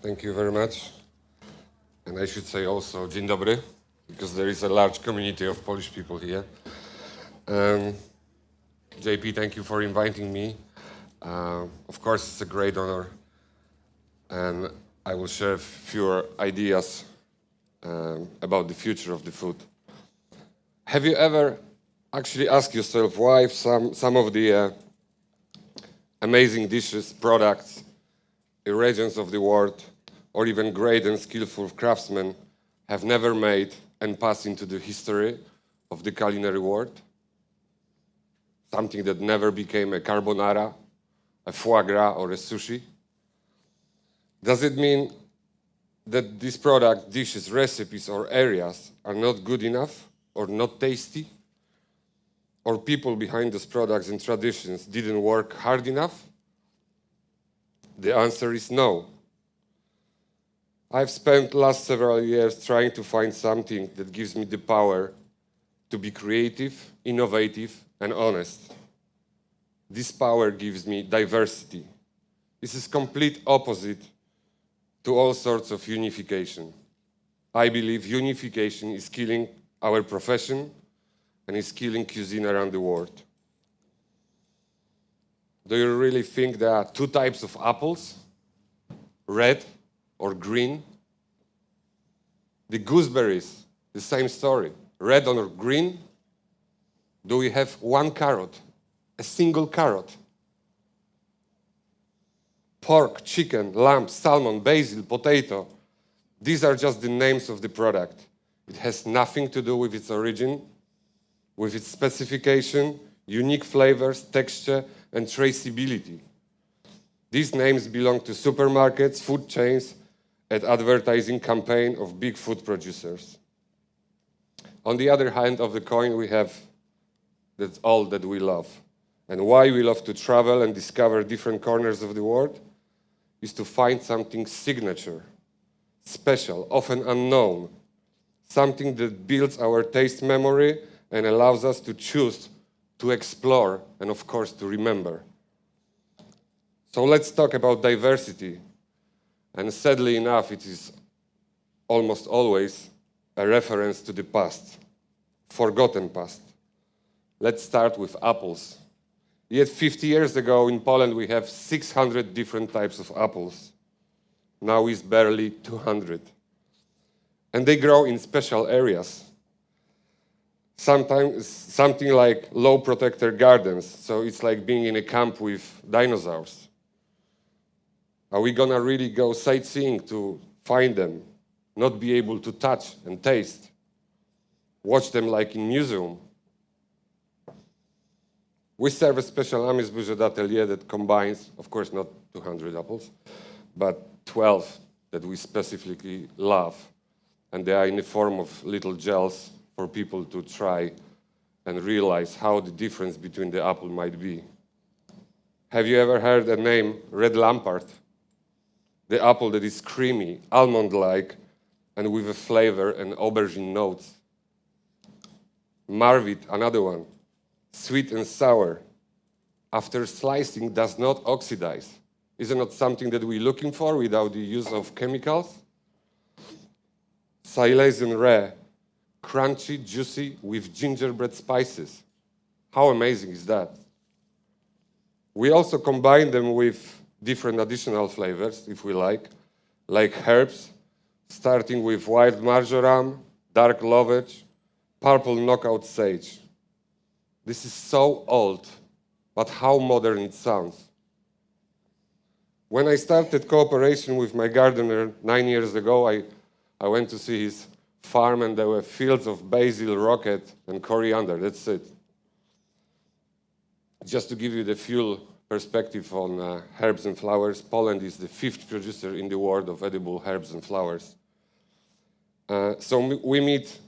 Thank you very much. And I should say also dzień dobry, because there is a large community of Polish people here. JP, thank you for inviting me. Of course, it's a great honor, and I will share a few ideas about the future of the food. Have you ever actually asked yourself why some of the amazing dishes, products, regions of the world, or even great and skillful craftsmen have never made and passed into the history of the culinary world? Something that never became a carbonara, a foie gras, or a sushi? Does it mean that these products, dishes, recipes, or areas are not good enough or not tasty? Or people behind those products and traditions didn't work hard enough? The answer is no. I've spent last several years trying to find something that gives me the power to be creative, innovative, and honest. This power gives me diversity. This is complete opposite to all sorts of unification. I believe unification is killing our profession and is killing cuisine around the world. Do you really think there are two types of apples? Red or green? The gooseberries, the same story. Red or green? Do we have one carrot? A single carrot? Pork, chicken, lamb, salmon, basil, potato. These are just the names of the product. It has nothing to do with its origin, with its specification, unique flavors, texture, and traceability. These names belong to supermarkets, food chains, and advertising campaign of big food producers. On the other hand of the coin, we have that's all that we love. And why we love to travel and discover different corners of the world is to find something signature, special, often unknown, something that builds our taste memory and allows us to choose, to explore, and of course to remember. So let's talk about diversity. And sadly enough, it is almost always a reference to the past, forgotten past. Let's start with apples. Yet 50 years ago in Poland, we have 600 different types of apples. Now it's barely 200. And they grow in special areas. Sometimes something like low protector gardens, so it's like being in a camp with dinosaurs. Are we gonna really go sightseeing to find them, not be able to touch and taste, watch them like in museum? We serve a special amuse-bouche atelier that combines, of course, not 200 apples, but 12 that we specifically love. And they are in the form of little gels for people to try and realize how the difference between the apple might be. Have you ever heard the name Red Lampard? The apple that is creamy, almond-like, and with a flavor and aubergine notes. Marvit, another one, sweet and sour. After slicing, does not oxidize. Is it not something that we're looking for without the use of chemicals? Silesian rare, crunchy, juicy, with gingerbread spices. How amazing is that? We also combine them with different additional flavors, if we like herbs, starting with wild marjoram, dark lovage, purple knockout sage. This is so old, but how modern it sounds. When I started cooperation with my gardener 9 years ago, I went to see his farm, and there were fields of basil, rocket, and coriander. That's it. Just to give you the full perspective on herbs and flowers, Poland is the 5th producer in the world of edible herbs and flowers. So we meet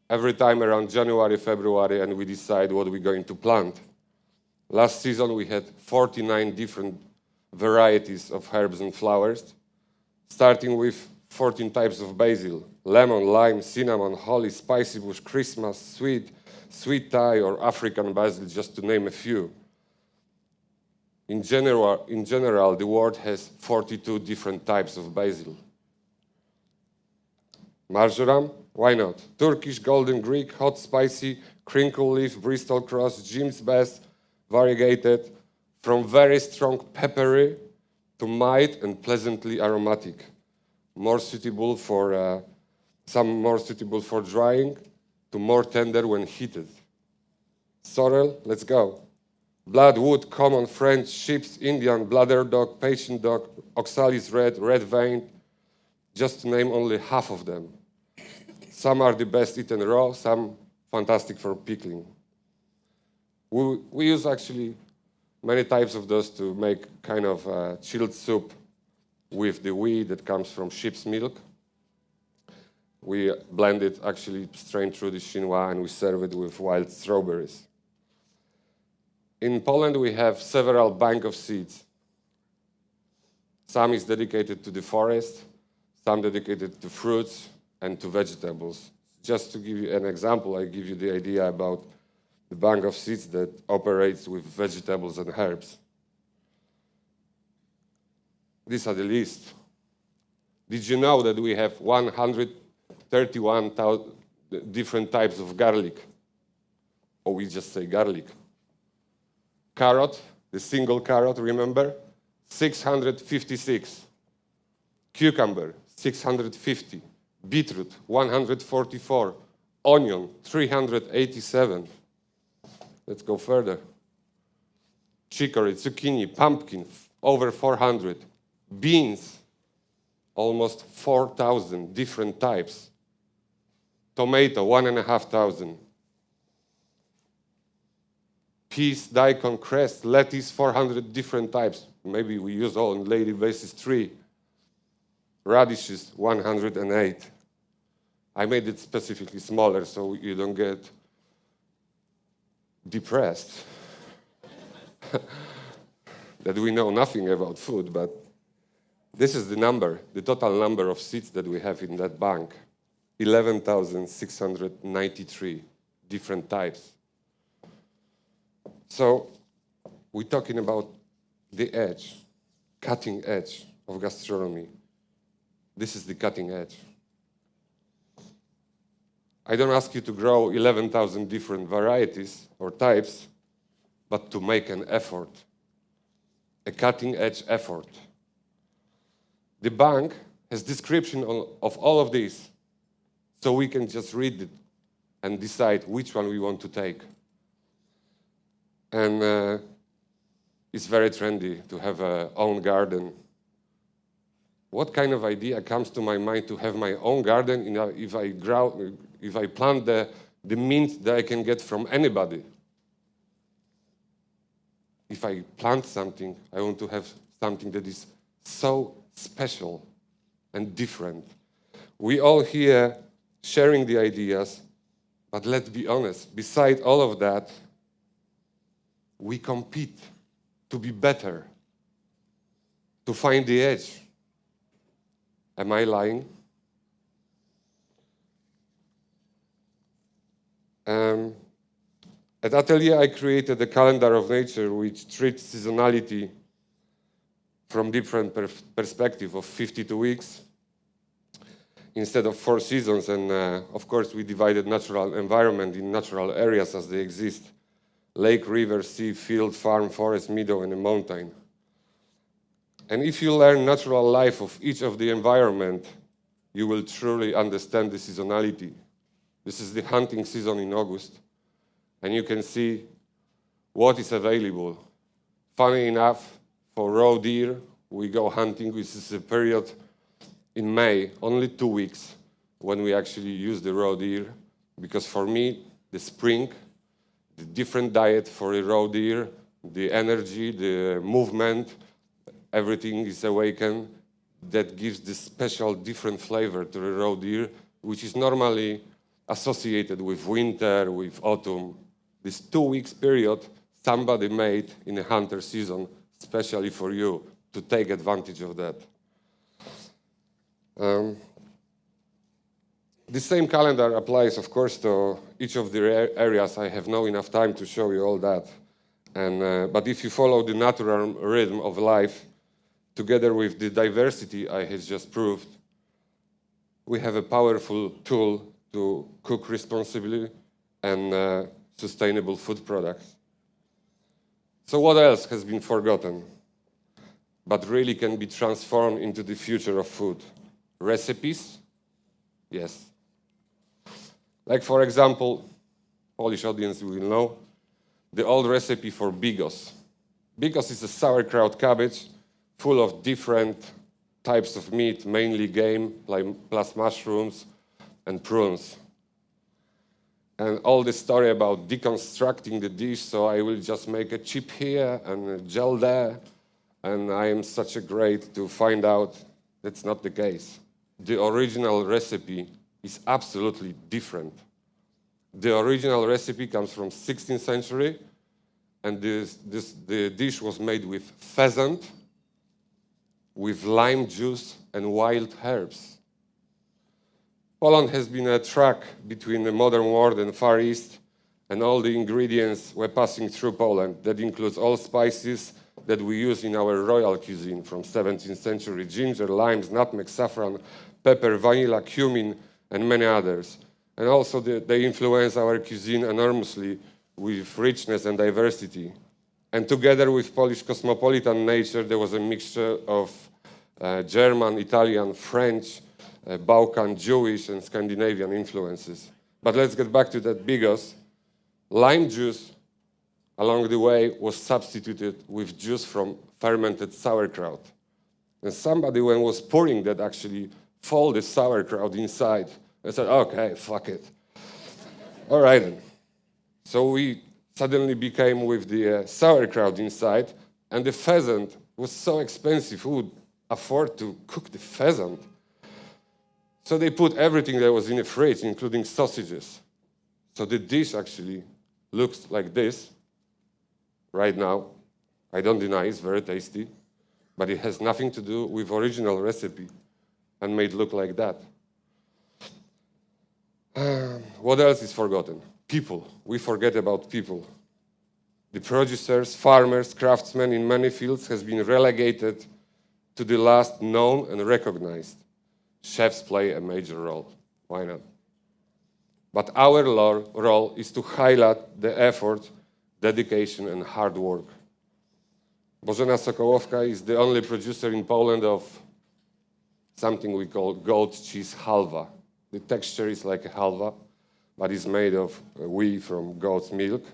every time around January, February, and we decide what we're going to plant. Last season, we had 49 different varieties of herbs and flowers, starting with 14 types of basil: lemon, lime, cinnamon, holly, spicy bush, Christmas, sweet Thai, or African basil, just to name a few. In general, the world has 42 different types of basil. Marjoram? Why not? Turkish, golden Greek, hot, spicy, crinkle leaf, Bristol cross, Jim's best, variegated, from very strong peppery to mild and pleasantly aromatic. More suitable for, some more suitable for drying, to more tender when heated. Sorrel, let's go. Blood, wood, common, French, sheep's, Indian, bladder dog, patient dog, oxalis red, red vein, just to name only half of them. Some are the best eaten raw, some fantastic for pickling. We use actually many types of those to make kind of chilled soup with the whey that comes from sheep's milk. We blend it actually strained through the chinois and we serve it with wild strawberries. In Poland, we have several bank of seeds. Some is dedicated to the forest, some dedicated to fruits and to vegetables. Just to give you an example, I give you the idea about the bank of seeds that operates with vegetables and herbs. These are the list. Did you know that we have 131,000 different types of garlic? Or we just say garlic. Carrot, the single carrot, remember? 656. Cucumber, 650. Beetroot, 144. Onion, 387. Let's go further. Chicory, zucchini, pumpkin, over 400. Beans, almost 4,000 different types. Tomato, 1,500. Peas, daikon, cress, lettuce, 400 different types. Maybe we use all on daily basis 3. Radishes, 108. I made it specifically smaller so you don't get depressed that we know nothing about food, but this is the number, the total number of seeds that we have in that bank. 11,693 different types. So we're talking about the edge, cutting edge of gastronomy. This is the cutting edge. I don't ask you to grow 11,000 different varieties or types, but to make an effort, a cutting edge effort. The bank has description of all of these, so we can just read it and decide which one we want to take. And it's very trendy to have an own garden. What kind of idea comes to my mind to have my own garden if I plant the mint that I can get from anybody? If I plant something, I want to have something that is so special and different. We all here sharing the ideas, but let's be honest, beside all of that, we compete to be better, to find the edge. Am I lying? At Atelier, I created a calendar of nature which treats seasonality from different perspective of 52 weeks instead of 4 seasons. And of course, we divided natural environment in natural areas as they exist. Lake, river, sea, field, farm, forest, meadow, and a mountain. And if you learn natural life of each of the environment, you will truly understand the seasonality. This is the hunting season in August, and you can see what is available. Funny enough, for roe deer, we go hunting, which is a period in May, only 2 weeks, when we actually use the roe deer, because for me, the spring, the different diet for a roe deer, the energy, the movement, everything is awakened. That gives this special different flavor to the roe deer, which is normally associated with winter, with autumn. This 2 weeks period, somebody made in a hunter season, especially for you, to take advantage of that. The same calendar applies, of course, to each of the areas. I have not enough time to show you all that. But if you follow the natural rhythm of life, together with the diversity I have just proved, we have a powerful tool to cook responsibly and sustainable food products. So what else has been forgotten, but really can be transformed into the future of food? Recipes? Yes. Like, for example, Polish audience will know, the old recipe for bigos. Bigos is a sauerkraut cabbage full of different types of meat, mainly game, plus mushrooms and prunes. And all the story about deconstructing the dish, so I will just make a chip here and a gel there, and I am such a great to find out that's not the case. The original recipe is absolutely different. The original recipe comes from 16th century, and the dish was made with pheasant, with lime juice and wild herbs. Poland has been a track between the modern world and Far East, and all the ingredients were passing through Poland. That includes all spices that we use in our royal cuisine from 17th century: ginger, limes, nutmeg, saffron, pepper, vanilla, cumin, and many others. And also they influence our cuisine enormously with richness and diversity. And together with Polish cosmopolitan nature, there was a mixture of German, Italian, French, Balkan, Jewish, and Scandinavian influences. But let's get back to that bigos. Lime juice, along the way, was substituted with juice from fermented sauerkraut. And somebody, when was pouring that, actually folded sauerkraut inside and said, okay, fuck it. All right then. So we suddenly became with the sauerkraut inside, and the pheasant was so expensive. Who would afford to cook the pheasant? So they put everything that was in the fridge, including sausages. So the dish actually looks like this right now. I don't deny it's very tasty, but it has nothing to do with original recipe and made look like that. What else is forgotten? People. We forget about people. The producers, farmers, craftsmen in many fields has been relegated to the last known and recognized. Chefs play a major role. Why not? But our role is to highlight the effort, dedication, and hard work. Bożena Sokołowska is the only producer in Poland of something we call goat cheese halva. The texture is like a halva, but it's made of whey from goat's milk.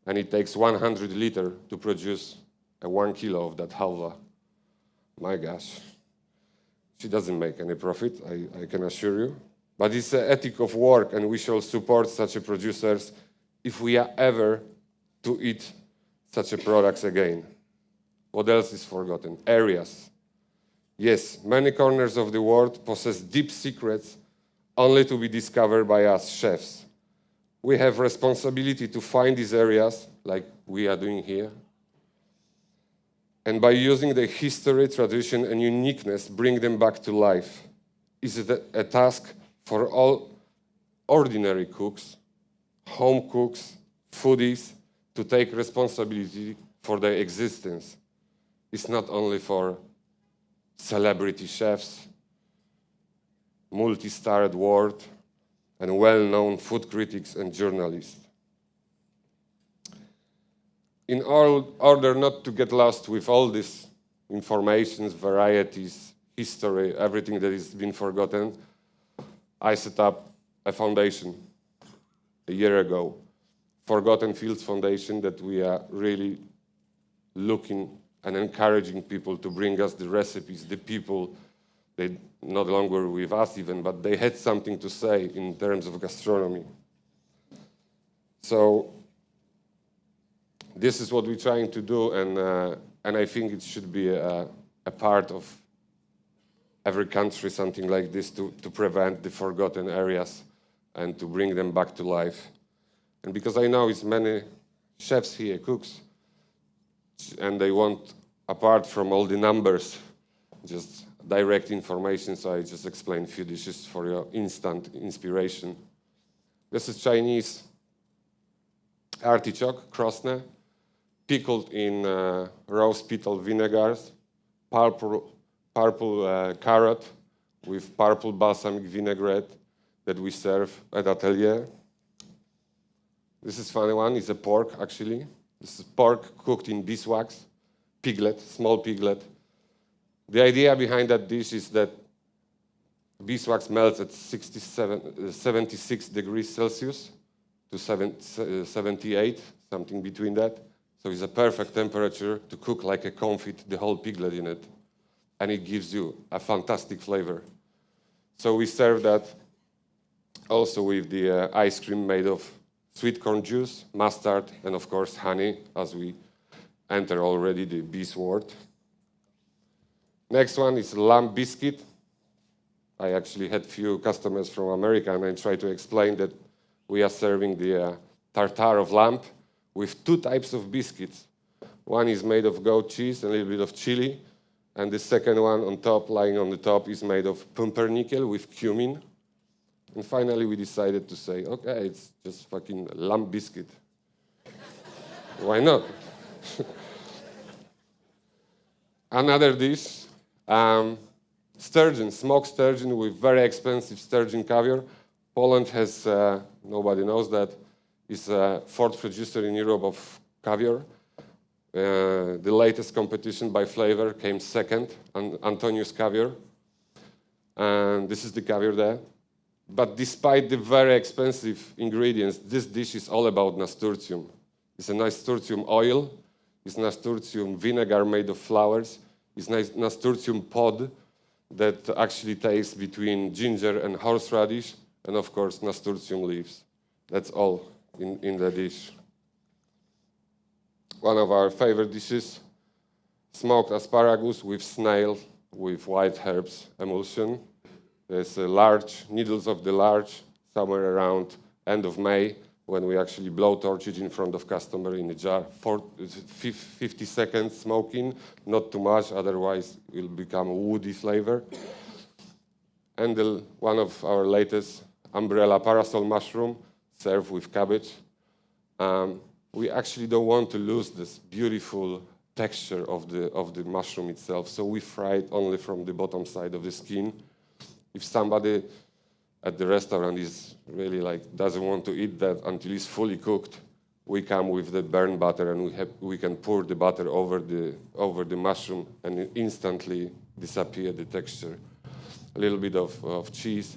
And it takes 100 liters to produce 1 kilo of that halva. My gosh. She doesn't make any profit, I can assure you. But it's an ethic of work, and we shall support such a producers if we are ever to eat such a products again. What else is forgotten? Areas. Yes, many corners of the world possess deep secrets only to be discovered by us chefs. We have responsibility to find these areas, like we are doing here, and by using their history, tradition, and uniqueness, bring them back to life. Is it a task for all ordinary cooks, home cooks, foodies, to take responsibility for their existence. It's not only for celebrity chefs, multi-starred world, and well-known food critics and journalists. In order not to get lost with all these informations, varieties, history, everything that has been forgotten, I set up a foundation a year ago, Forgotten Fields Foundation, that we are really looking and encouraging people to bring us the recipes, the people. They no longer with us even, but they had something to say in terms of gastronomy. So this is what we're trying to do, and I think it should be a part of every country, something like this, to prevent the forgotten areas and to bring them back to life. And because I know it's many chefs here, cooks, and they want, apart from all the numbers, just direct information, so I just explain a few dishes for your instant inspiration. This is Chinese artichoke, krosne, pickled in rose petal vinegars, purple carrot, with purple balsamic vinaigrette that we serve at Atelier. This is a funny one. It's a pork, actually. This is pork cooked in beeswax, piglet, small piglet. The idea behind that dish is that beeswax melts at 76 degrees Celsius to 78, something between that. So it's a perfect temperature to cook like a confit, the whole piglet in it. And it gives you a fantastic flavor. So we serve that also with the ice cream made of sweet corn juice, mustard, and of course honey, as we enter already the bees world. Next one is lamb biscuit. I actually had few customers from America, and I try to explain that we are serving the tartare of lamb with two types of biscuits. One is made of goat cheese and a little bit of chili, and the second one on top, lying on the top, is made of pumpernickel with cumin. And finally, we decided to say, okay, it's just fucking lamb biscuit. Why not? Another dish, sturgeon, smoked sturgeon with very expensive sturgeon caviar. Poland has, nobody knows that, is a fourth producer in Europe of caviar. The latest competition by flavor came second, Antonius caviar. And this is the caviar there. But despite the very expensive ingredients, this dish is all about nasturtium. It's a nasturtium oil, it's nasturtium vinegar made of flowers, it's nasturtium pod that actually tastes between ginger and horseradish, and of course nasturtium leaves. That's all in the dish. One of our favorite dishes, smoked asparagus with snail with white herbs emulsion. There's large needles of the larch somewhere around end of May when we actually blow torch it in front of customer in a jar. 50 seconds smoking, not too much, otherwise it will become a woody flavor. And one of our latest umbrella parasol mushroom served with cabbage. We actually don't want to lose this beautiful texture of the mushroom itself, so we fry it only from the bottom side of the skin. If somebody at the restaurant is really doesn't want to eat that until it's fully cooked, we come with the burnt butter and we can pour the butter over the mushroom and it instantly disappear the texture. A little bit of cheese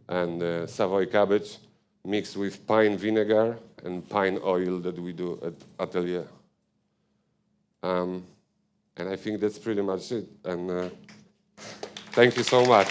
and Savoy cabbage mixed with pine vinegar and pine oil that we do at Atelier. And I think that's pretty much it. And thank you so much.